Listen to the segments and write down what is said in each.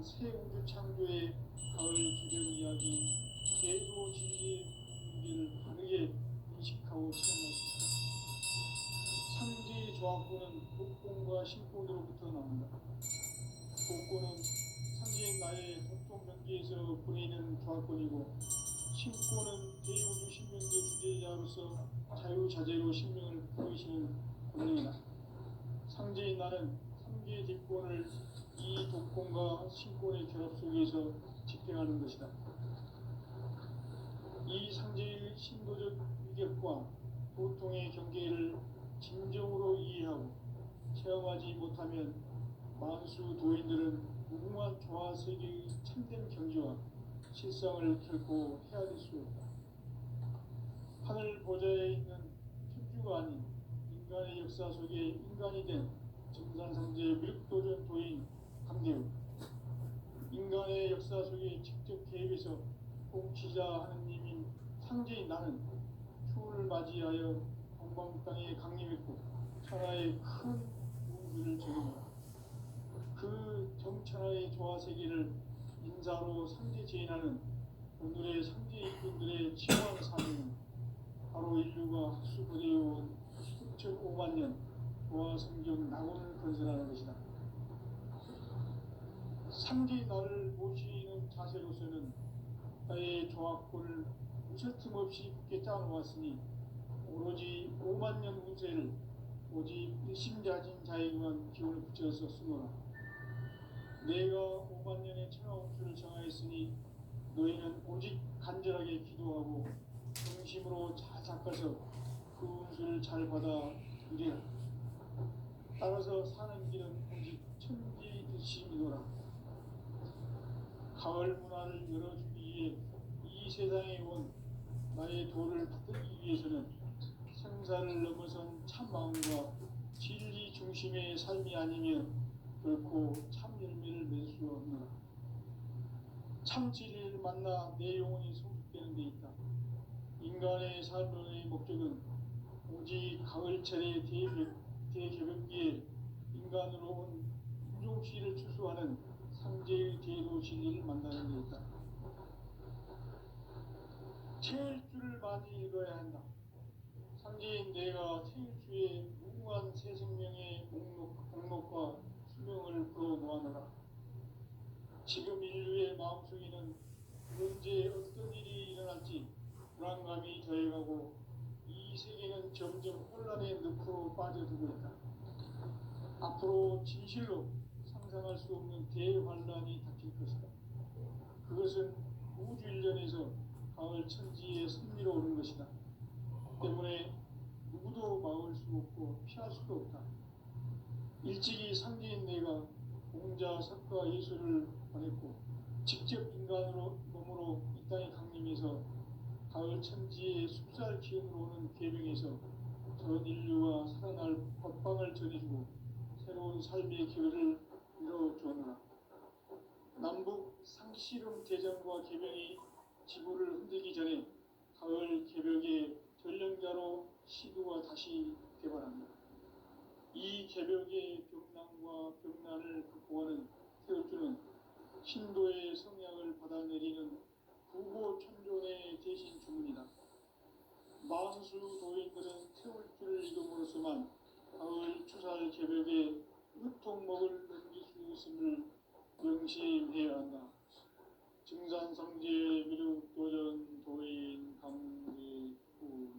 새 우주 창조의 가을 기별 이야기, 계도 진리의 무게를 바르게 인식하고 체험하십시오. 상제의 조합구는 복권과 신권으로부터 나온다. 복권은 상제의 나의 독종 경계에서 보내는 조합권이고, 신권은 대우주 신명계 주제자로서 자유자재로 신명을 부르시는 권능이다. 상제의 나는 3개의 대권을 이 독권과 신권의 결합 속에서 집행하는 것이다. 이 상제의 신도적 위격과 도통의 경계를 진정으로 이해하고 체험하지 못하면 만수 도인들은 무궁한 조화 세계의 참된 경지와 실상을 결코 헤아릴 수 없다. 하늘 보좌에 있는 천주가 아닌 인간의 역사 속에 인간이 된 정산상제 미륵도전 도인 강대우, 인간의 역사 속에 직접 개입해서 통치자 하느님인 상제인 나는 추운을 맞이하여 동방 땅에 강림했고 천하의 큰 우주를 적용하라. 그 정천하의 조화세계를 인사로 상제 제인하는 오늘의 상제 일꾼들의 치유한 사명은 바로 인류가 학수고대해온 수천 5만 년 조화성경 낙원을 건설하는 것이다. 상제의 나를 모시는 자세로서는 나의 조합권을 무설틈 없이 굳게 짜놓았으니 오로지 5만 년 운세를 오직 일심자진 자에게만 기운을 붙여서 쓰노라. 내가 5만 년의 천하 운수를 정하였으니 너희는 오직 간절하게 기도하고 정심으로 잘 닦아서 그 운수를 잘 받아 누리라. 따라서 사는 길은 오직 천지일심이노라. 가을 문화를 열어주기 위해 이 세상에 온 나의 도를 받들기 위해서는 생사를 넘어선 참마음과 진리 중심의 삶이 아니면 결코 참 열매를 맺을 수 없노라. 참 진리를 만나 내 영혼이 성숙되는 데 있다. 인간의 삶의 목적은 오직 가을철의 대개벽기에 인간으로 온 인종씨를 추수하는 상제의 대도 진리를 만나는 데 있다. 체일주를 많이 읽어야 한다. 상제인 내가 체일주의 무궁한 새 생명의 목록과 수명을 풀어놓아노라. 지금 인류의 마음속에는 언제 어떤 일이 일어날지 불안감이 더해가고 이 세계는 점점 혼란의 늪으로 빠져들고 있다. 앞으로 진실로 상상할 수 없는 대환란이 닥칠 것이다. 그것은 우주 일련에서 가을 천지의 승리로 오는 것이다. 때문에 누구도 막을 수 없고 피할 수도 없다. 일찍이 상제인 내가 공자, 석가, 예수를 보냈고 직접 인간으로 몸으로 이 땅에 강림해서 가을 천지의 숲살 기운으로 오는 계명에서 전 인류가 살아날 법방을 전해주고 새로운 삶의 기회를 이뤄주었노라. 남북 상씨름 대전과 계명이 지구를 흔들기 전에 가을 개벽의 전령자로 시도가 다시 개발합니다. 이 개벽의 병난과 병난을 극복하는 태울주는 신도의 성향을 받아내리는 구고천존의 대신 주문이다. 만수 도인들은 태울주를 읽음으로써만 가을 추살 개벽에 으통목을 넘길 수 있음을 명심해야 한다. 증산성제 미륵도전 도인 강제구.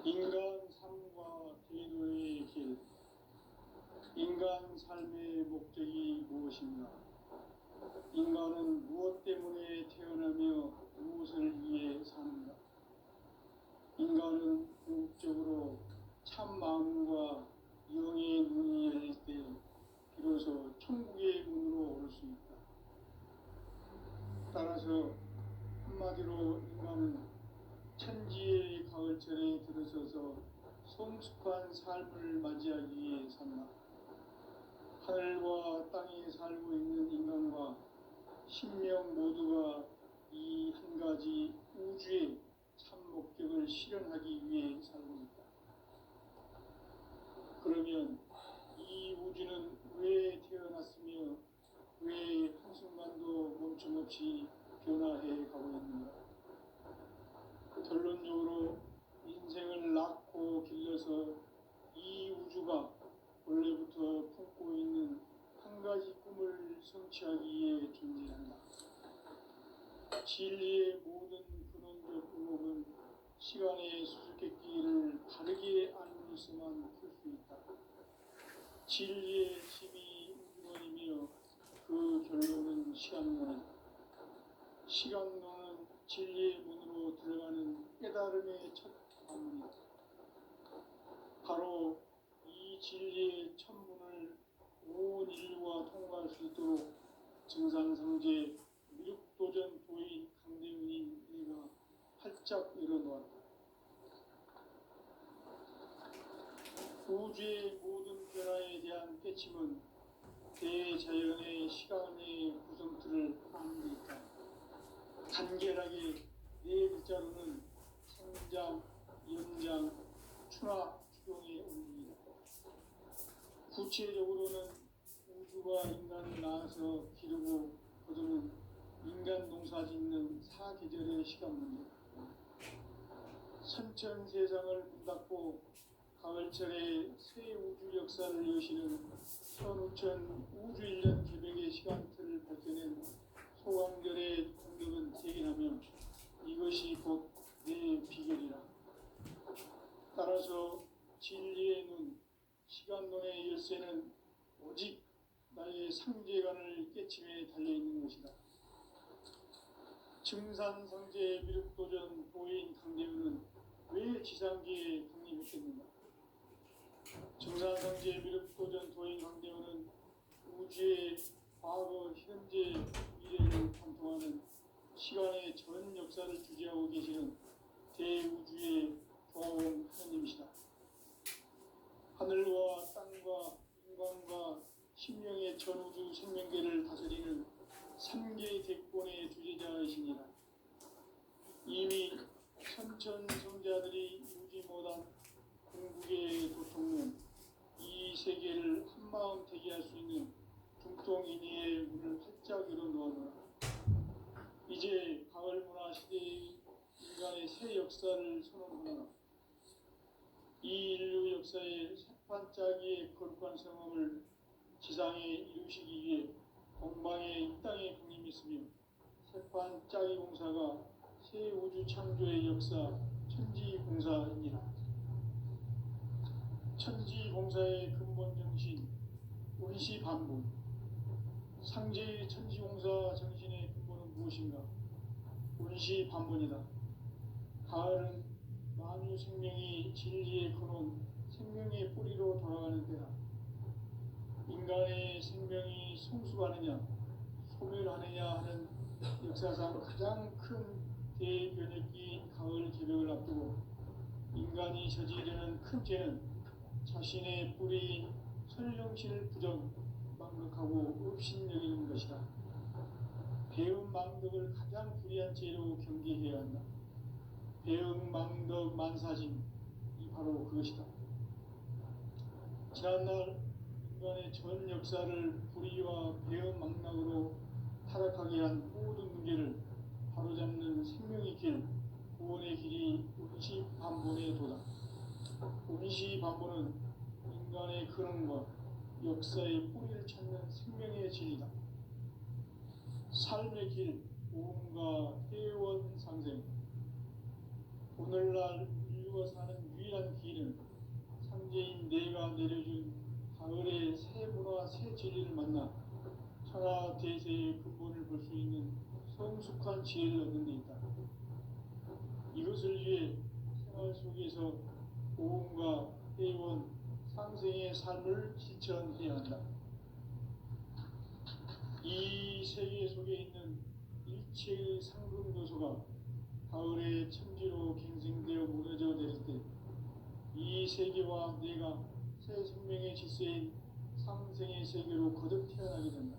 인간 삶과 제도의 길. 인간 삶의 목적이 무엇인가? 인간은 무엇 때문에 태어나며 무엇을 위해 사는가? 인간은 궁극적으로 참 마음과 영의 문이 열릴 때 비로소 천국의 문으로 오를 수 있다. 따라서 한마디로 인간은 천지의 가을철에 들어서서 성숙한 삶을 맞이하기 위해 산다. 하늘과 땅에 살고 있는 인간과 신명 모두가 이 한 가지 우주의 실현하기 위해 살고 있다. 그러면 이 우주는 왜 태어났으며 왜 한순간도 멈춤없이 변화해 가고 있는가? 결론적으로 인생을 낳고 길러서 이 우주가 원래부터 품고 있는 한 가지 꿈을 성취하기 위해 존재한다. 진리의 모든 근원적 의목은 시간의 수수께끼를 바르게 알고서만 풀 수 있다. 진리의 힘이 우주론이며 그 결론은 시간론이다. 시간론은 진리의 문으로 들어가는 깨달음의 첫 방문이다. 바로 이 진리의 천문을 온 인류가 통과할 수 있도록 증산성제 미륵도전 도인 강대훈이 내가 활짝 열어놓았다. 우주의 모든 변화에 대한 깨침은 대자연의 시간의 구성틀을 아는 데 있다. 간결하게 네 글자로는 성장, 연장, 추나 추동의 원리이다. 구체적으로는 우주가 인간을 낳아서 기르고 거두는 인간 농사 짓는 사계절의 시간 문제, 선천 세상을 문닫고 가을철에 새 우주 역사를 여시는 선우천 우주 1년 개백의 시간틀을 밝혀낸 소강절의 공격은 대긴하며 이것이 곧 내 비결이라. 따라서 진리의 눈, 시간론의 열쇠는 오직 나의 상제관을 깨침에 달려있는 것이다. 증산상제 미륵도전 도인 강대훈은 왜 지상계에 강림했겠는가? 증산상제 미륵도전 도인 강대훈은 우주의 과거, 현재, 미래를 관통하는 시간의 전 역사를 주재하고 계시는 대우주의 조화원 하나님이시다. 하늘과 땅과 인간과 신명의 전우주 생명계를 다스리는 3개 대권의 주재자이시니라. 이미 선천성자들이 이루지 못한 궁극의 도통은 이 세계를 한마음 되게 할 수 있는 중통인의의 문을 활짝 열어놓아노라. 이제 가을 문화 시대의 인간의 새 역사를 선언하노라. 이 인류 역사의 새반짝이의 거룩한 성험을 지상에 이루시기 위해 동방에 이 땅에 강림했으며 새반짝이 공사가 새 우주 창조의 역사 천지공사이니라. 천지공사의 근본 정신 운시반분, 상제의 천지공사 정신의 근본은 무엇인가? 운시반분이다. 가을은 만유 생명이 진리의 근원, 생명의 뿌리로 돌아가는 때다. 인간의 생명이 성숙하느냐, 소멸하느냐 하는 역사상 가장 큰 대변혁기인 가을 개벽을 앞두고 인간이 저지르는 큰 죄는 자신의 뿌리인 설령신을 망각하고 업신여기는 것이다. 배움 망덕을 가장 불의한 죄로 경계해야 한다. 배움 망덕 만사짐이 바로 그것이다. 지난날 인간의 전 역사를 불의와 배움 망락으로 타락하게 한 모든 문제를 바로잡는 생명의 길, 구원의 길이 운시반본의 도다. 운시반본은 인간의 근원과 역사의 뿌리를 찾는 생명의 진리다. 삶의 길, 오음과 회원 상생. 오늘날 인류가 사는 유일한 길은 상제인 내가 내려준 가을의 새 문화, 새 진리를 만나 천하 대세의 근본을 볼 수 있는 성숙한 지혜를 얻는 데 있다. 이것을 위해 생활 속에서 오음과 회원, 상생의 삶을 실천해야 한다. 이 세계 속에 있는 일체의 상금 요소가 가을의 천지로 갱생되어 무너져 내릴 때 이 세계와 내가 새 생명의 질서인 상생의 세계로 거듭 태어나게 된다.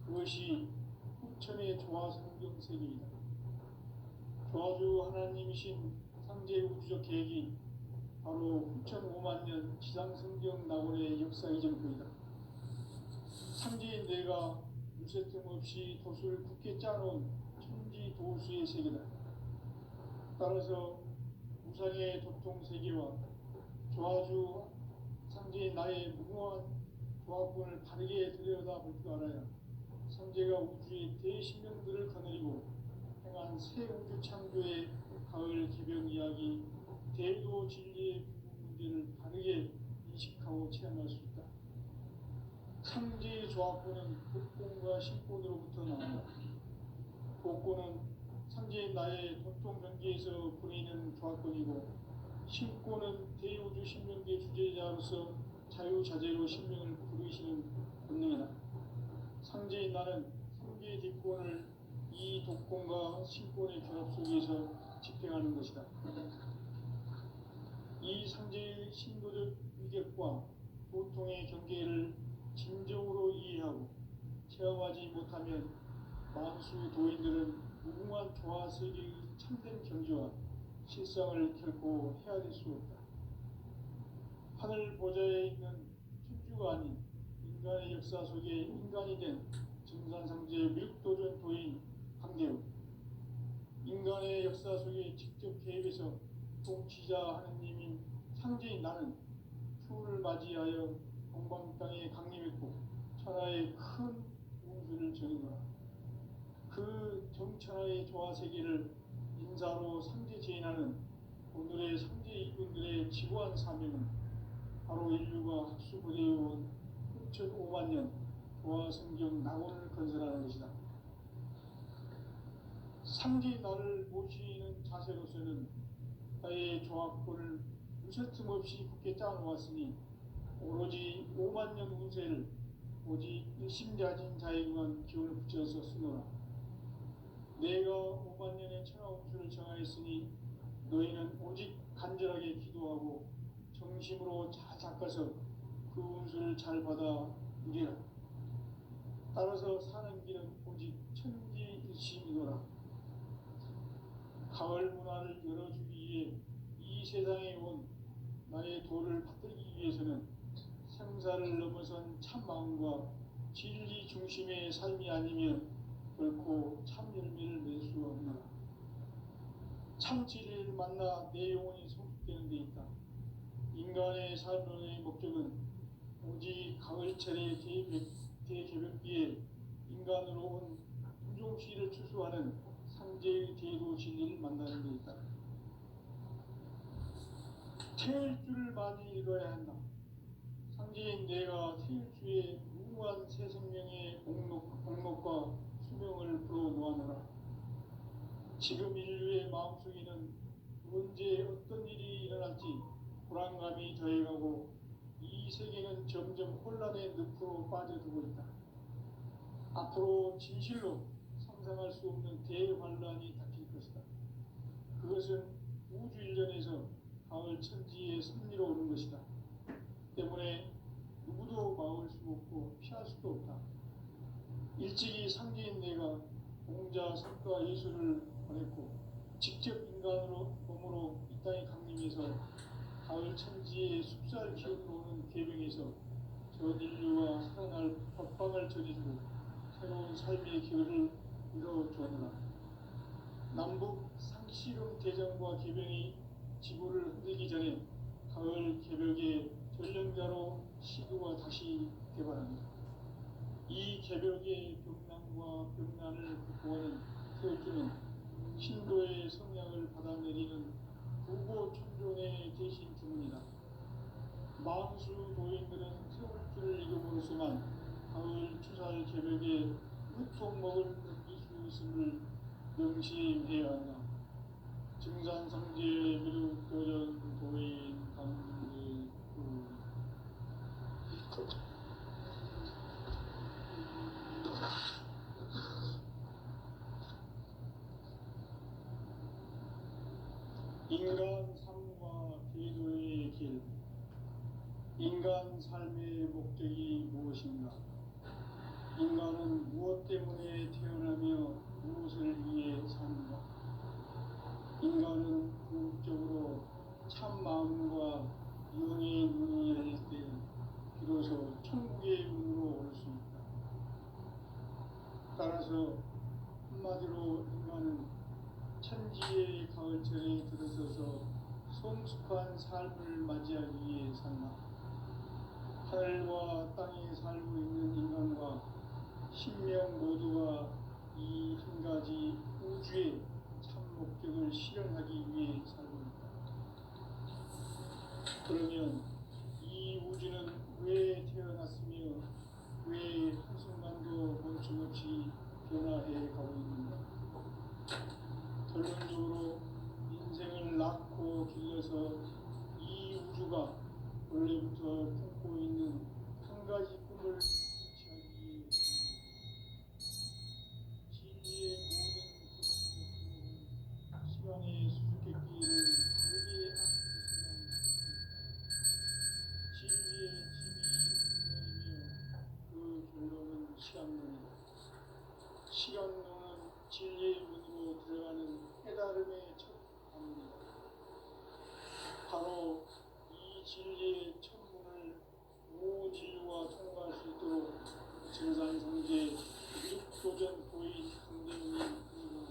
그것이 후천의 조화 성경 세계이다. 조화주 하나님이신 상제의 우주적 계획이 바로 9,5만 년 지상성경 낙원의 역사 이전거이다. 상제의 내가 무쇠틈 없이 도수를 굳게 짜놓은 천지 도수의 세계다. 따라서 우상의 도통 세계와 조화주 상제의 나의 무궁한 조합군을 바르게 들여다볼 줄 알아야 상제가 우주의 대신령들을 거느리고 행한 새 우주 창조의 가을 개벽 이야기, 대도 진리의 문제를 바르게 인식하고 체험할 수 있다. 상제의 조합군은 복권과 신권으로부터 나온다. 복권은 상제의 나의 도통 경계에서 보이는 조합권이고, 신권은 대우주 신명계 주제자로서 자유자재로 신명을 부르시는 본능이다. 상제의 나는 상제의 뒷권을 이 독권과 신권의 결합 속에서 집행하는 것이다. 이 상제의 신도적 위격과 도통의 경계를 진정으로 이해하고 체험하지 못하면 만수 도인들은 무궁한 조화 세계의 참된 경지와 실상을 결코 헤아릴 수 없다. 하늘 보좌에 있는 천주가 아닌 인간의 역사 속에 인간이 된 증산상제의 밀도전 도인 강대우, 인간의 역사 속에 직접 개입해서 통치자 하느님인 상제인 나는 추후를 맞이하여 동방 땅에 강림했고 천하의 큰 운수를 정의노라. 그 정천하의 조화 세계를 인사로 상제 제인하는 오늘의 상제 이군들의 지구한 사명은 바로 인류가 학수고대해온 9,5만 년 조화 성경 낙원을 건설하는 것이다. 상제 나를 모시는 자세로서는 나의 조합권을 무쇠틈 없이 굳게 짜놓았으니 오로지 5만 년 운세를 오직 일심자진 자에게만 기운을 붙여서 쓰노라. 내가 5만 년의 천하 운수를 정하였으니 너희는 오직 간절하게 기도하고 정심으로 잘 닦아서 그 운수를 잘 받아 누리라. 따라서 사는 길은 오직 천지일심이노라. 가을 문화를 열어주기 위해 이 세상에 온 나의 도를 받들기 위해서는 생사를 넘어선 참마음과 진리 중심의 삶이 아니면 결코 참 열매를 낼 수 없노라. 참 진리를 만나 내 영혼이 성숙되는 데 있다. 인간의 삶의 목적은 오직 가을철의 대개벽기에 인간으로 온 부종씨를 추수하는 상제의 대도 진리를 만나는 데 있다. 태일 주를 많이 읽어야 한다. 상제인 내가 태일 주에 무궁한 새 생명의 공록과 수명을 불어놓아노라. 지금 인류의 마음속에는 언제 어떤 일이 일어날지 불안감이 더해가고 이 세계는 점점 혼란의 늪으로 빠져들고 있다. 앞으로 진실로 상상할 수 없는 대환란이 닥칠 것이다. 그것은 우주 일전에서 가을 천지의 섭리로 오는 것이다. 때문에 누구도 막을 수 없고 피할 수도 없다. 일찍이 상제인 내가 공자, 석가, 예수를 보냈고 직접 인간으로 몸으로 이 땅에 강림해서 가을 천지의 숲살 기운으로 오는 계명에서 전 인류와 살아날 법방을 전해주고 새로운 삶의 기회를 이뤄주었노라. 남북 상시름 대전과 계명이 지구를 흔들기 전에 가을 개벽의 전령자로 시도가 다시 개발합니다. 이 개벽의 병난과 병난을 극복하는 태울주는 신도의 성향을 받아내리는 부고 천존의 대신 주문이다. 만수 도인들은 태울주를 이름으로서만 가을 추살 개벽의 무통먹을 느낄 수 있음을 명심해야 한다. 증산상제의 미륵도전 도인 강대우. 인간 삶과 기도의 길. 인간 삶의 목적이 무엇인가? 인간은 무엇 때문에 태어나며 무엇을 위해 사는가? 인간은 궁극적으로 참 마음과 영의 눈이 열릴 때 비로소 천국의 문으로 올 수 있다. 따라서 한마디로 인간은 천지의 가을철에 들어서서 성숙한 삶을 맞이하기 위해 산다. 하늘과 땅에 살고 있는 인간과 신명 모두가 이 한 가지 우주의 참 목적을 실현하기 위해 살고 있다. 그러면 이 우주는 왜 태어났으며 왜 한순간도 멈춤없이 변화해 가고 있는가? 결론적으로 인생을 낳고 길러서 이 우주가 원래부터 품고 있는 한 가지 꿈을 성취하기 위해 진리의 모든 그것을 시간의 수수께끼를 다르게 안고 진리의 집이 인간이며 그 결론은 시간론이다. 시간론은 진리의 문으로 들어가는 깨달음의 첫 방문이다. 바로 이 진리의 첫 문을 무진리와 통과할 수 있도록 증산성제 육도전 도인 강대문이 그리고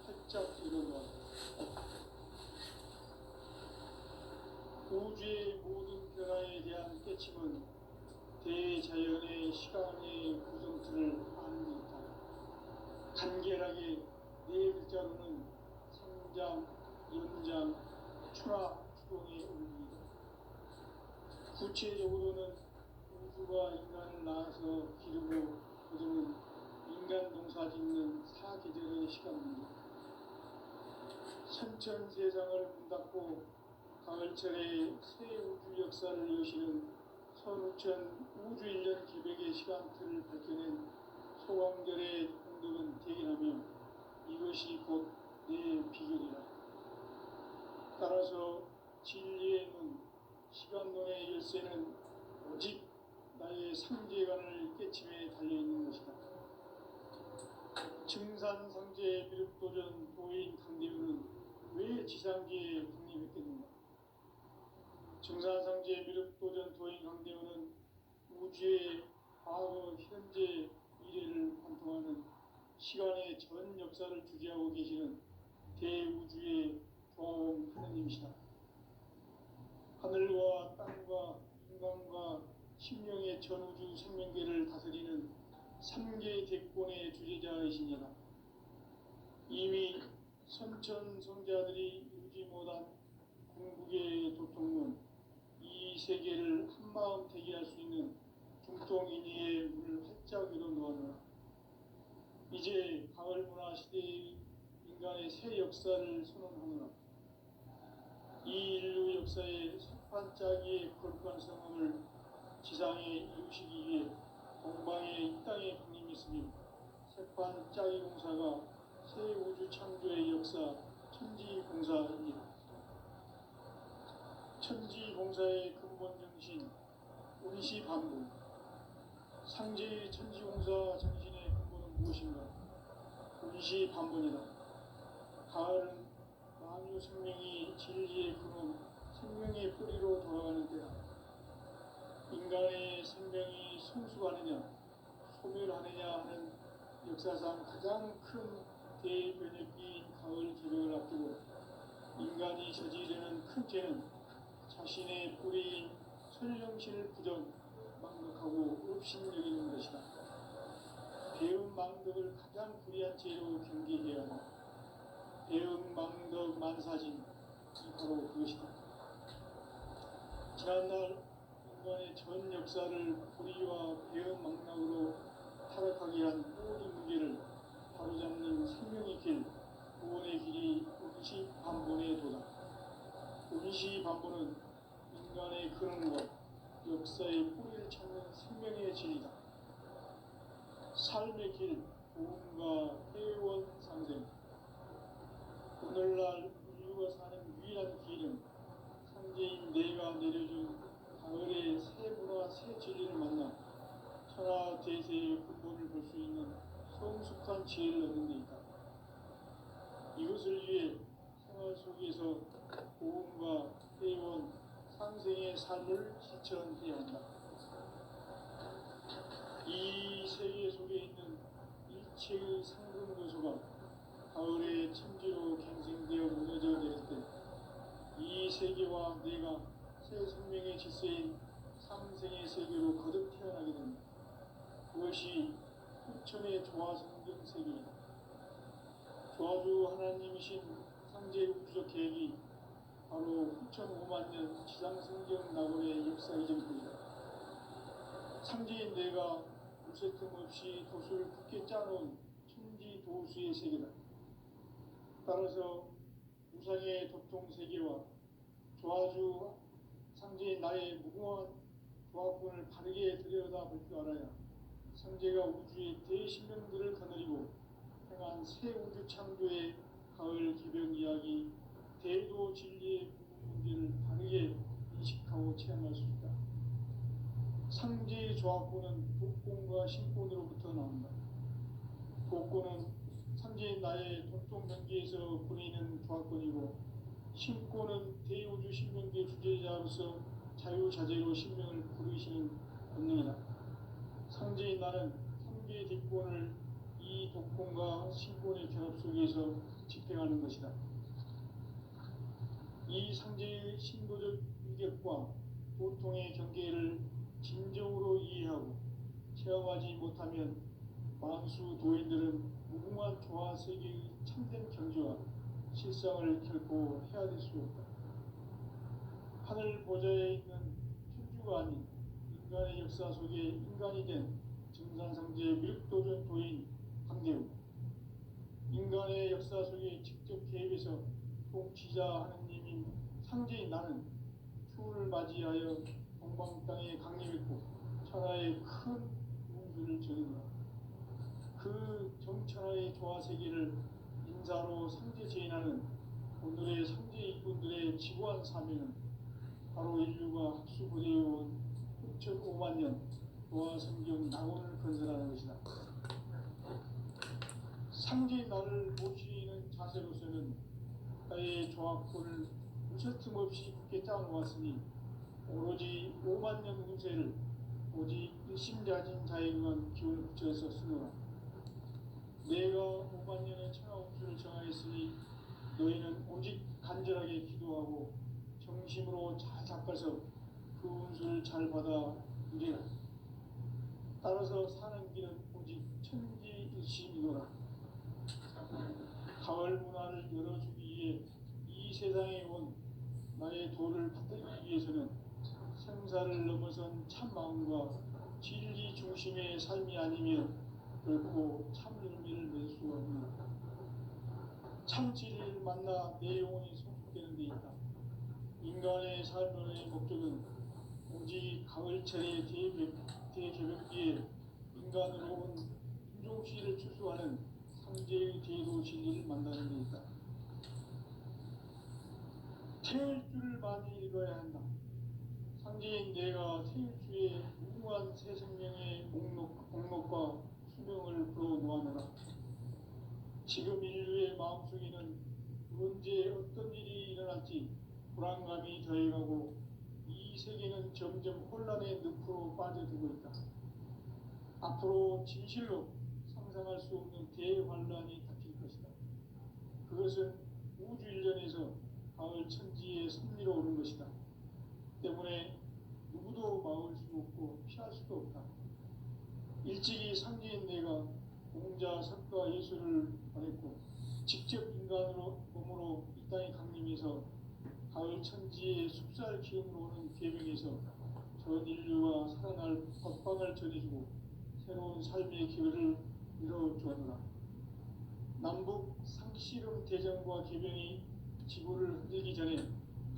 활짝 일어나다. 우주의 모든 변화에 대한 깨침은 대자연의 시간의 구성틀을 아는 듯하다. 간결하게 네 글자로는 생장, 연장, 추락, 추동의 원리이다. 구체적으로는 우주가 인간을 낳아서 기르고 거두는 인간 농사 짓는 사계절의 시간입니다. 선천 세상을 문닫고 가을철에 새 우주 역사를 여시는 선우천 우주 1년 기백의 시간틀을 밝혀낸 소광절의 공덕은 대견하며 이것이 곧 내 비결이라. 따라서 진리의 문, 시간론의 열쇠는 오직 나의 상제관을 깨침에 달려있는 것이다. 증산상제 미륵도전 도인 강대우는 왜 지상계에 국립했겠는가? 증산상제 미륵도전 도인 강대우는 우주의 과거, 현재, 미래를 관통하는 시간의 전 역사를 주재하고 계시는 대우주의 조화원 하느님이시다. 하늘과 땅과 인간과 심령의 전우주 생명계를 다스리는 3개 대권의 주재자이시니라. 이미 선천성자들이 이루지 못한 궁극의 도통문, 이 세계를 한마음 대기할 수 있는 중통인의의 문을 활짝 열어놓았노라. 이제 가을 문화 시대의 인간의 새 역사를 선언하노라. 이 인류 역사의 색반짝이의 거룩한 성함을 지상에 이루시기 위해 동방의 이 땅에 군림했으며 색반짝이 공사가 새 우주 창조의 역사 천지공사입니다. 천지공사의 근본 정신 운시반부. 상제의 천지공사 정신의 근본은 무엇인가? 운시반본이다. 가을은 만유 생명이 진리의 근원, 생명의 뿌리로 돌아가는 때다. 인간의 생명이 성숙하느냐, 소멸하느냐 하는 역사상 가장 큰 대변혁기인 가을 기력을 앞두고 인간이 저지르는 큰 죄는 자신의 뿌리인 설령실 부정, 망덕하고 업신여기는 것이다. 배운 망덕을 가장 불의한 죄로 경계해야 한다. 배운 망덕 만사진, 바로 그것이다. 지난날 인간의 전 역사를 불의와 배은 망락으로 타락하게 한 모든 문제를 바로잡는 생명의 길, 구원의 길이 운시반본에 도다. 운시반본은 인간의 근원과 역사의 뿌리를 찾는 생명의 진리다. 삶의 길, 부흥과 회원상생. 오늘날 인류가 사는 유일한 길은 상제인 내가 내려준 가을의 새 문화, 새 진리를 만나 천하 대세의 근본을 볼 수 있는 성숙한 지혜를 얻는 데 있다. 이것을 위해 생활 속에서 고음과 해온 상생의 삶을 실천해야 한다. 이 세계 속에 있는 일체의 상급 요소가 가을의 천지로 갱생되어 무너져 내릴 때 이 세계와 내가 새 생명의 질서인 상생의 세계로 거듭 태어나게 됩니다. 그것이 후천의 조화성경 세계이다. 조화주 하나님이신 상제 우주적 계획이 바로 후천 5만 년 지상성경 낙원의 역사 이전입니다. 상제인 내가 물새 틈 없이 도수를 굳게 짜놓은 천지 도수의 세계다. 따라서 우상의 도통 세계와 조화주 상제인 나의 무궁한 조화권을 바르게 들여다볼 줄 알아야 상제가 우주의 대신령들을 거느리고 행한 새 우주 창조의 가을 개벽 이야기 대도 진리의 문제를 바르게 인식하고 체험할 수 있다. 상제의 조화권은 독권과 신권으로부터 나온다. 독권은 상제인 나의 도통 경계에서 보내는 조화권이고, 신권은 대우주 신명계 주제자로서 자유자재로 신명을 부르시는 본능이다. 상제인 나는 3개의 뒷권을 이 독권과 신권의 결합 속에서 집행하는 것이다. 이 상제의 신도적 위격과 도통의 경계를 진정으로 이해하고 체험하지 못하면 만수 도인들은 무궁한 조화 세계의 참된 경지와 실상을 결코 헤아릴 수 없다. 하늘 보좌에 있는 천주가 아닌 인간의 역사 속에 인간이 된 증산상제의 밀도전 도인 강대우, 인간의 역사 속에 직접 개입해서 통치자 하느님인 상제인 나는 추후를 맞이하여 동방 땅에 강림했고 천하의 큰 운수를 전했노라. 그 정천하의 조화 세계를 인사로 상제 제인하는 오늘의 상제 일꾼들의 지구한 사명은 바로 인류가 학수고대해온 6,500만 년 조화 성경 낙원을 건설하는 것이다. 상제인 나를 모시는 자세로서는 나의 조화권을 무쇠 틈 없이 굳게 짜놓았으니 오로지 5만 년 운세를 오직 일심자진 자에 의한 기운을 붙여서 쓰노라. 내가 5만 년의 천하 운수를 정하였으니 너희는 오직 간절하게 기도하고 정심으로 잘 닦아서 그 운수를 잘 받아 누리라. 따라서 사는 길은 오직 천지일심이노라. 가을 문화를 열어주기 위해 이 세상에 온 나의 도를 받들기 위해서는 생사를 넘어선 참 마음과 진리 중심의 삶이 아니면 결코 참 열매를 맺을 수가 없느니라. 참 진리를 만나 내 영혼이 성숙되는 데 있다. 인간의 삶의 목적은 오직 가을철의 대개벽기에 인간으로 온 인종씨를 추수하는 상제의 대도 진리를 만나는 데 있다. 태일주를 많이 읽어야 한다. 상제인 내가 태일주의 무궁한 새 생명의 목록과 수명을 불어놓아내라. 지금 인류의 마음속에는 언제 어떤 일이 일어날지 불안감이 더해가고 이 세계는 점점 혼란의 늪으로 빠져들고 있다. 앞으로 진실로 상상할 수 없는 대환란이 닥칠 것이다. 그것은 우주 일련에서 가을 천지의 섭리로 오는 것이다. 때문에 누구도 막을 수 없고 피할 수도 없다. 일찍이 상제인 내가 공자, 석가, 예수를 보냈고 직접 인간으로 몸으로 이 땅에 강림해서 가을 천지의 숲살 기운으로 오는 계명에서 전 인류가 살아날 법방을 전해주고 새로운 삶의 기회를 이뤄주었노라. 남북 상씨름 대전과 계명이 지구를 흔들기 전에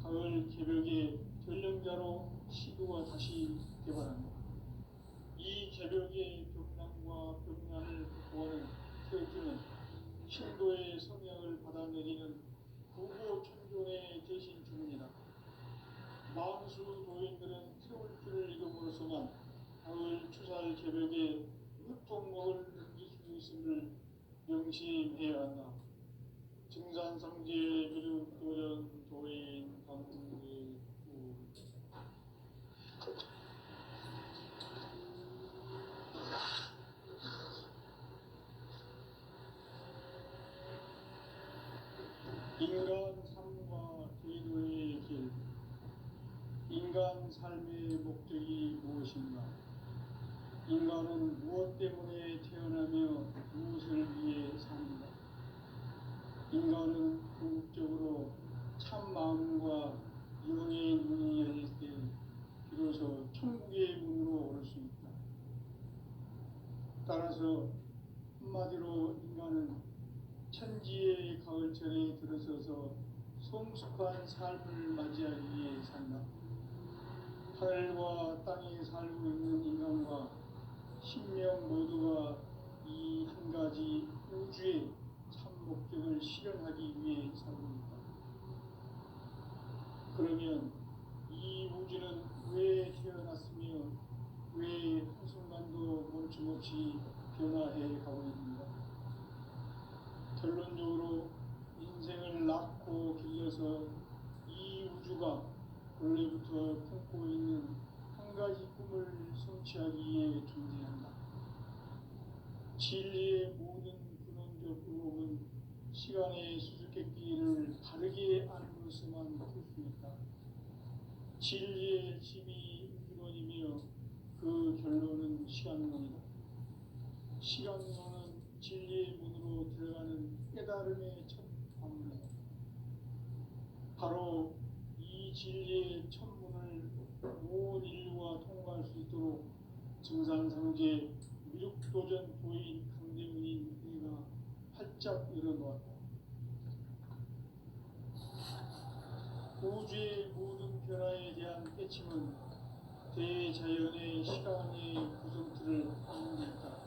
가을 개벽의 전령자로 시도가 다시 개발한다. 이 개벽의 벽난과 벽난을 극복하는 태일주는 신도의 성향을 받아내리는 부고 천존의 대신 주문이다. 만수 도인들은 태울주를 읽음으로써만 가을 추살 개벽의 흑통목을 넘길 수 있음을 명심해야 한다. 증산상제 미륵도전 도인 강의 인간 삶과 제도의 길, 인간 삶의 목적이 무엇인가? 인간은 무엇 때문에 태어나며 무엇을 위해 삽니다. 인간은 궁극적으로 참 마음과 영의 눈이 열릴 때 비로소 천국의 문으로 오를 수 있다. 따라서 한마디로 인간은 천지의 가을철에 들어서서 성숙한 삶을 맞이하기 위해 산다. 하늘과 땅에 살고 있는 인간과 신명 모두가 이 한 가지 우주의 참 목적을 실현하기 위해 살고 있다. 그러면 이 우주는 왜 태어났으며 왜 한순간도 멈춤없이 변화해 가고 있는가? 결론적으로 인생을 낳고 길러서 이 우주가 원래부터 품고 있는 한 가지 꿈을 성취하기 위해 존재한다. 진리의 모든 근원적 의혹은 시간의 수수께끼를 바르게 안으로서만 풀 수 있다. 진리의 핵심이 우주론이며 그 결론은 시간론이다. 시간론은 진리의 문으로 들어가는 깨달음의 첫 관문이다. 바로 이 진리의 첫 문을 온 인류가 통과할 수 있도록 증산상제 미륵도전 도인 강대문인 내가 활짝 열어놓았다. 우주의 모든 변화에 대한 깨침은 대자연의 시간의 구성틀을 이루겠다.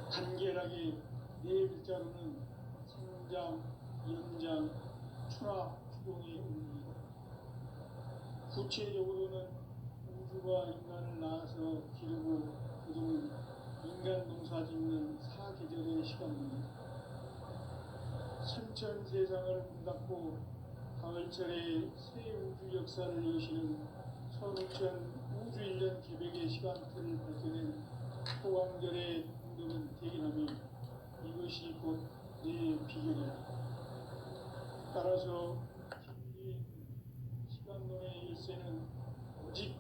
간결하게 네 글자로는 생장, 연장, 추락, 추동의 의미이다. 구체적으로는 우주가 인간을 낳아서 기르고 거두는 인간 농사 짓는 사계절의 시간입니다. 선천 세상을 문닫고 가을철에 새 우주 역사를 여시는 선우천 우주 1년 개백의 시간틀을 밝혀낸 호광절의 공덕은 대견하며 이것이 곧 내 비결이다. 따라서 진리의 시간론의 열쇠는 오직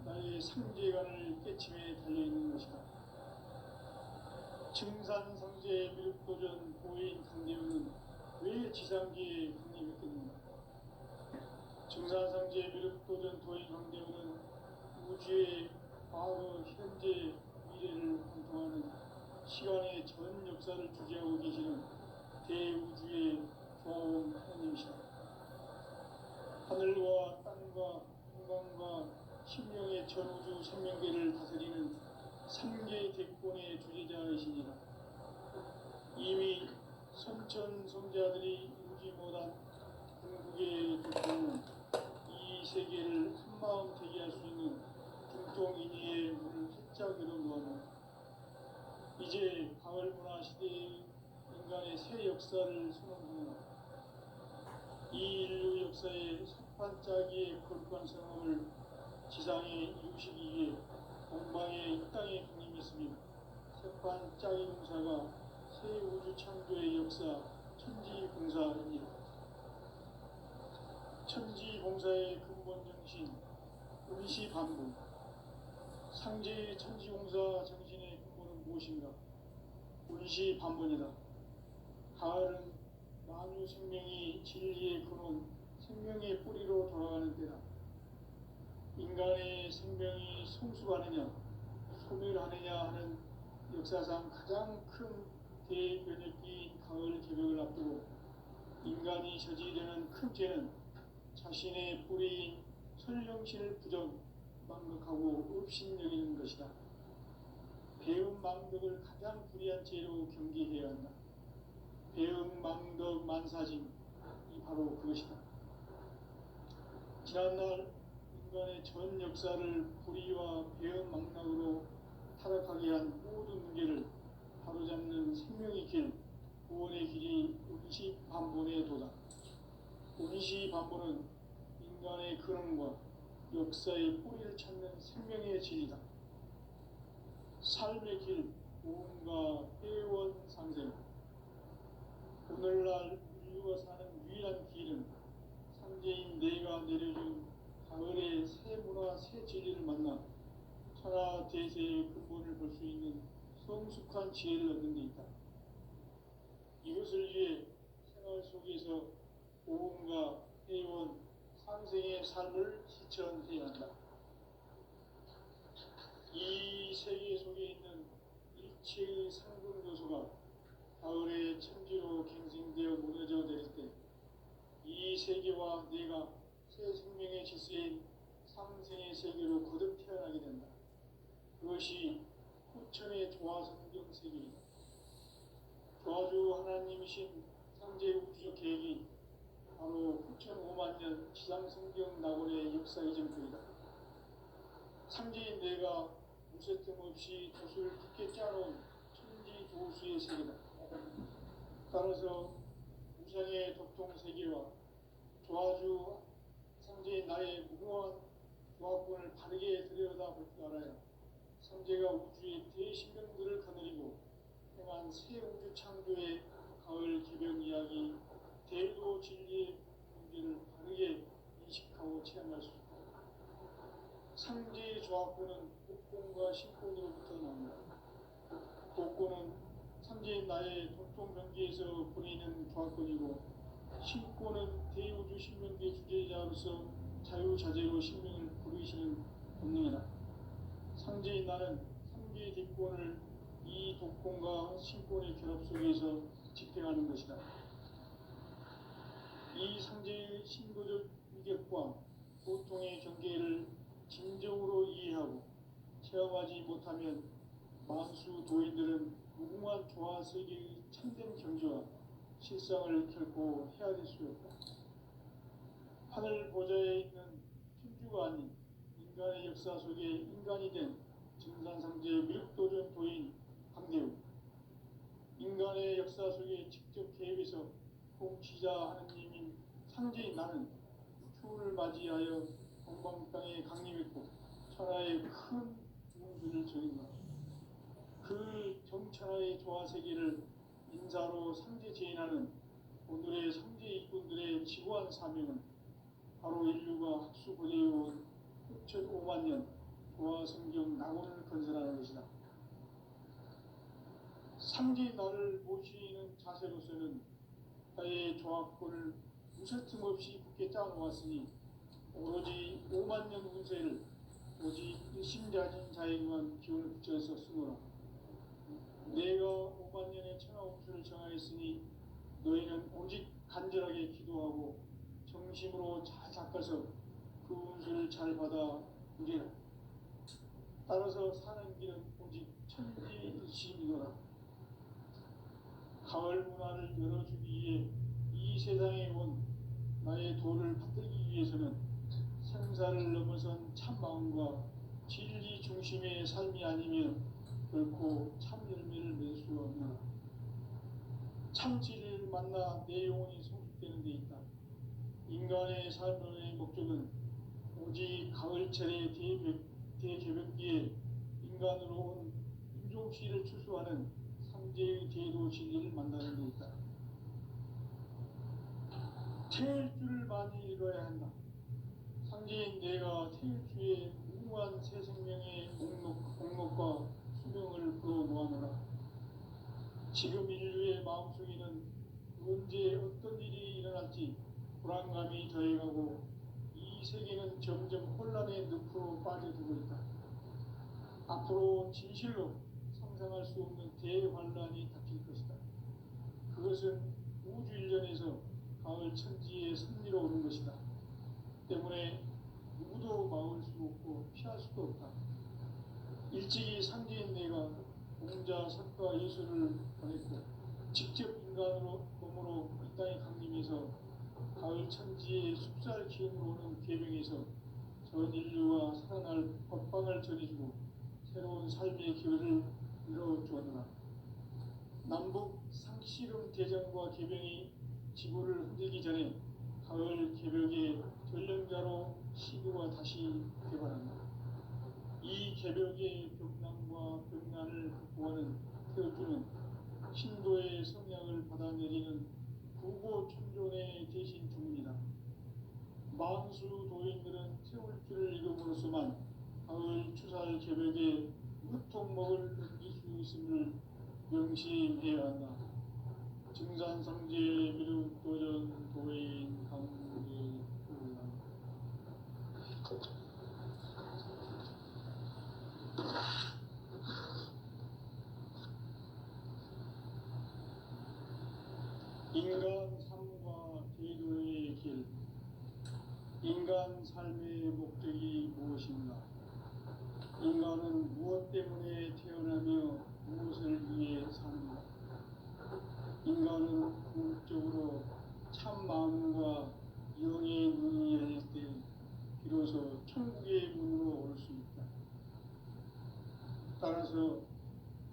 나의 상제관을 깨침에 달려있는 것이다. 증산상제 미륵도전 보인 강대우는 왜 지상기에 강림했겠는가? 증산상제 미륵도전 도인 강대우는 우주의 과거, 현재, 미래를 관통하는 시간의 전 역사를 주재하고 계시는 대우주의 조화원 하나님이시다. 하늘과 땅과 인간과 심령의 전우주 생명계를 다스리는 삼계 대권의 주제자이시니라. 이미 선천 성자들이 이루지 못한 궁극의 대권은 이 세계를 한마음 되게 할 수 있는 중통인의의 문을 활짝 열어놓았다. 이제 가을 문화 시대의 인간의 새 역사를 선언합니다. 이 인류 역사의 석판짜기의 거룩한 성함을 지상에 이루시기 위해 동방의 이 땅에 강림했습니다. 석판짜기 공사가 새 우주 창조의 역사 천지공사입니다. 천지공사의 근본 정신 운시반복. 상제의 천지공사 정신의 근본은 무엇인가? 운시반복이다. 가을은 만유 생명이 진리의 근원, 생명의 뿌리로 돌아가는 때다. 인간의 생명이 성숙하느냐, 소멸하느냐 하는 역사상 가장 큰 대변혁기인 가을 개벽을 앞두고 인간이 저지르는 큰 죄는 자신의 뿌리인 설령신을 부정, 망각하고 업신여기는 것이다. 배움 망덕을 가장 불의한 죄로 경계해야 한다. 배움 망덕 만사징, 이 바로 그것이다. 지난날 인간의 전 역사를 불의와 배움 망락으로 타락하게 한 모든 문제를 바로잡는 생명의 길, 구원의 길이 운시반본의 도다. 운시반본은 인간의 근원과 역사의 뿌리를 찾는 생명의 진리다. 삶의 길, 구원과 회원 상생. 오늘날 인류가 사는 유일한 유일한 길은 상제인 내가 내려준 가을의 새 문화 새 진리를 만나 천하 대세의 근본을 볼 수 있는 성숙한 지혜를 얻는 데 있다. 이것을 위해 생활 속에서 고음과 해온 상생의 삶을 실천해야 한다. 이 세계 속에 있는 일체의 상급 요소가 가을의 천지로 갱생되어 무너져 내릴 때 이 세계와 내가 새 생명의 질서인 상생의 세계로 거듭 태어나게 된다. 그것이 후천의 조화성경 세계이다. 조화주 하나님이신 상제 우주적 계획이 바로 후천 5만 년 지상성경 낙원의 역사 이전표이다. 상제인 내가 무쇠 틈 없이 돛을 굳게 짜놓은 천지 조수의 세계다. 따라서 우상의 도통 세계와 조화주 상제인 나의 무궁한 조화권을 바르게 들여다볼 줄 알아야 상제가 우주의 대신경들을 거느리고 행한 새 우주 창조의 가을 기병 이야기 대도 진리의 문제를 바르게 인식하고 체험할 수 있다. 상제의 조화권은 복권과 신권으로부터 나온다. 복권은 상제인 나의 도통 경계에서 보내는 조화권이고 신권은 대우주 신명계 주제자로서 자유자재로 신명을 부르시는 본능이다. 상제인 나는 상계의 뒷권을 이 독권과 신권의 결합 속에서 집행하는 것이다. 이 상제의 신도적 위격과 보통의 경계를 진정으로 이해하고 체험하지 못하면 만수 도인들은 무궁한 조화 세계의 참된 경지와 실상을 결코 헤아릴 수 없다. 하늘 보좌에 있는 천주가 아닌 인간의 역사 속에 인간이 된 증산상제 미륵도전 도인 강대우, 인간의 역사 속에 직접 개입해서 통치자 하느님인 상제인 나는 추운을 맞이하여 동방 땅에 강림했고 천하의 큰 운수를 저린다. 그 정천하의 조화 세계를 인사로 상제 제인하는 오늘의 상제 일꾼들의 지구한 사명은 바로 인류가 학수 보내어온 6,5만 년 조화 성경 낙원을 건설하는 것이다. 상제인 나를 모시는 자세로서는 나의 조화권을 무쇠틈 없이 굳게 짜놓았으니 오로지 5만 년 운세를 오직 일심자진 자에게만 기운을 붙여서 쓰노라. 내가 5만 년의 천하 운수를 정하였으니 너희는 오직 간절하게 기도하고 정심으로 잘 닦아서 그 운수를 잘 받아 누리라. 따라서 사는 길은 오직 천지일심이노라. 가을 문화를 열어주기 위해 이 세상에 온 나의 도를 받들기 위해서는 생사를 넘어선 참마음과 진리 중심의 삶이 아니면 결코 참 열매를 맺을 수 없노라. 참 진리를 만나 내 영혼이 성숙되는 데 있다. 인간의 삶의 목적은 오직 가을철의 대개벽기에 인간으로 온 인종씨를 추수하는 상제의 대도 진리를 만나는 데 있다. 태일주를 많이 읽어야 한다. 상제인 내가 태일주의 무궁한 새 생명의 목록과 수명을 불어모아노라. 지금 인류의 마음속에는 언제 어떤 일이 일어날지 불안감이 더해가고 이 세계는 점점 혼란의 늪으로 빠져들고 있다. 앞으로 진실로 상상할 수 없는 대환란이 닥칠 것이다. 그것은 우주 일련에서 가을 천지의 섭리로 오는 것이다. 때문에 누구도 막을 수 없고 피할 수도 없다. 일찍이 상제인 내가 공자, 석가, 예수를 보냈고 직접 인간으로 몸으로 이 땅에 강림해서 가을 천지의 숲살 기운으로 오는 계명에서 전 인류와 살아날 법방을 전해주고 새로운 삶의 기회를 이뤄주었노라. 남북 상씨름 대전과 계병이 지구를 흔들기 전에 가을 개벽의 전령자로 시구가 다시 개발한다. 이 개벽의 벽난과 벽난을 극복하는 태어주는 신도의 성향을 받아내리는 부고 천존의 대신 줍니다. 만수 도인들은 태울주를 읽음으로써만 가을 추살 개벽에 으통먹을 넘길 수 있음을 명심해야 한다. 증산성제 미륵도전 도인 강국의 인간 삶과 대도의 길. 인간 삶의 목적이 무엇인가? 인간은 무엇 때문에 태어나며 무엇을 위해 사는가? 인간은 궁극적으로 참 마음과 영의 눈이 열릴 때 비로소 천국의 문으로 올 수 있다. 따라서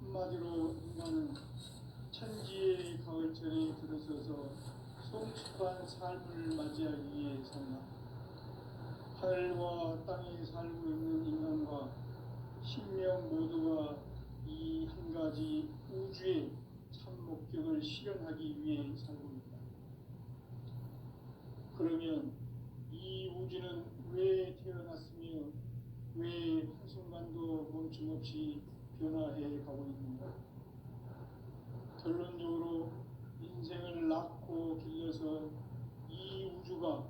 한마디로 인간은 천지의 가을철에 들어서서 성숙한 삶을 맞이하기 위해 산다. 하늘과 땅에 살고 있는 인간과 신명 모두가 이 한 가지 우주의 참 목적을 실현하기 위해 살고 있다. 그러면 이 우주는 왜 태어났으며 왜 한순간도 멈춤없이 변화해 가고 있는가? 결론적으로 인생을 낳고 길러서 이 우주가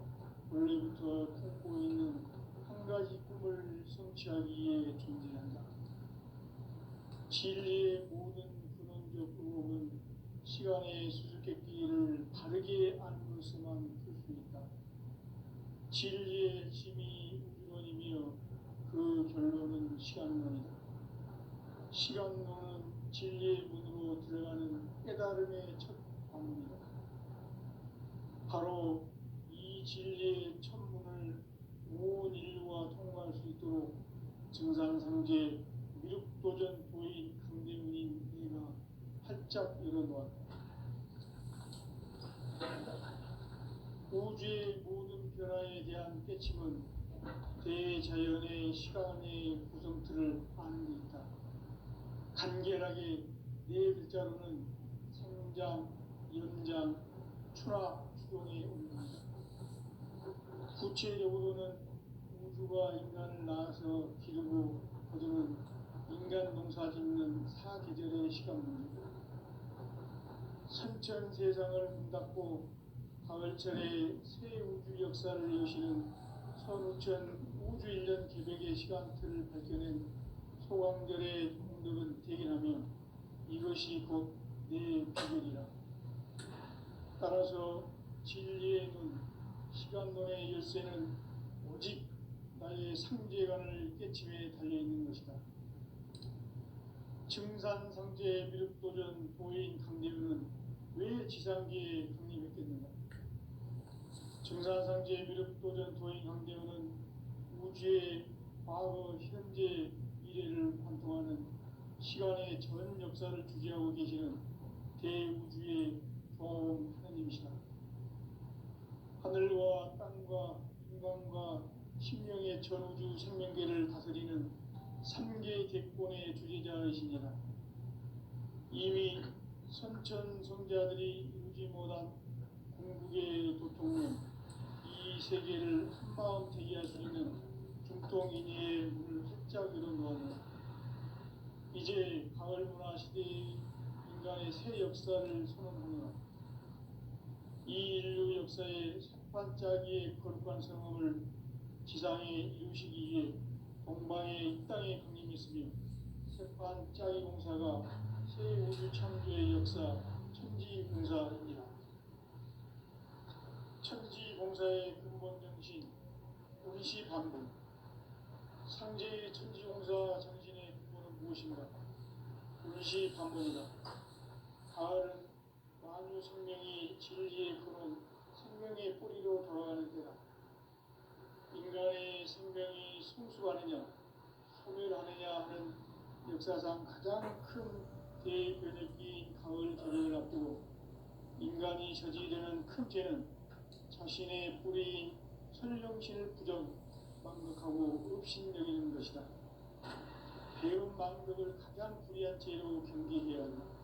원래부터 품고 있는 한 가지 꿈을 성취하기 위해 존재한다. 진리의 모든 근원적 의혹은 시간의 수수께끼를 바르게 알므로서만 풀 수 있다. 진리의 핵심이 우주론이며 그 결론은 시간론이다. 시간론은 진리의 문으로 들어가는 깨달음의 첫 방문이다. 바로 이 진리의 첫 문을 온 인류가 통과할 수 있도록 증산상제 미륵도전 도인 강대문인 내가 활짝 열어놓았다. 우주의 모든 변화에 대한 깨침은 대자연의 시간의 구성틀을 아는 데 있다. 간결하게 네 글자로는 생장, 연장, 추락, 추동의 운명이다. 구체적으로는 우주가 인간을 낳아서 기르고 거두는 인간 농사 짓는 사계절의 시간문이다. 선천 세상을 문닫고 가을철에 새 우주 역사를 여시는 선우천 우주 1년 개벽의 시간틀을 밝혀낸 소강절의 공덕은 대견하며 이것이 곧 내 비결이라. 따라서 진리의 눈, 시간론의 열쇠는 오직 나의 상제관을 깨침에 달려있는 것이다. 증산상제 미륵도전 도인 강대우는 왜 지상기에 강림했겠는가? 증산상제 미륵도전 도인 강대우는 우주의 과거, 현재, 미래를 관통하는 시간의 전 역사를 주재하고 계시는 대우주의 조화원 하나님이시다. 하늘과 땅과 인간과 신명의 전우주 생명계를 다스리는 3개 객본의 주재자이시니라. 이미 선천성자들이 이루지 못한 궁극의 도통론 이 세계를 한마음 되게 할 수 있는 중동인의 문을 활짝 열어놓았노라. 이제 가을 문화 시대의 인간의 새 역사를 선언하노라. 이 인류 역사의 색반짝이의 거룩한 성업을 지상에 이루시기 위해 동방의 이 땅에 강림했으며 색반짝이 공사가 새 우주 창조의 역사 천지공사입니다. 천지공사의 근본 정신 운시반분. 상제의 천지공사 정신의 근본은 무엇인가? 운시반분이다. 가을은 만유 생명이 진리의 근원, 생명의 뿌리로 돌아가는 때다. 인간의 생명이 성숙하느냐, 소멸하느냐 하는 역사상 가장 큰 대변혁기인 가을 개벽을 앞두고 인간이 저지르는 큰 죄는 자신의 뿌리인 설령신을 부정, 망극하고 업신여기는 것이다. 배운 망극을 가장 불의한 죄로 경계해야 한다.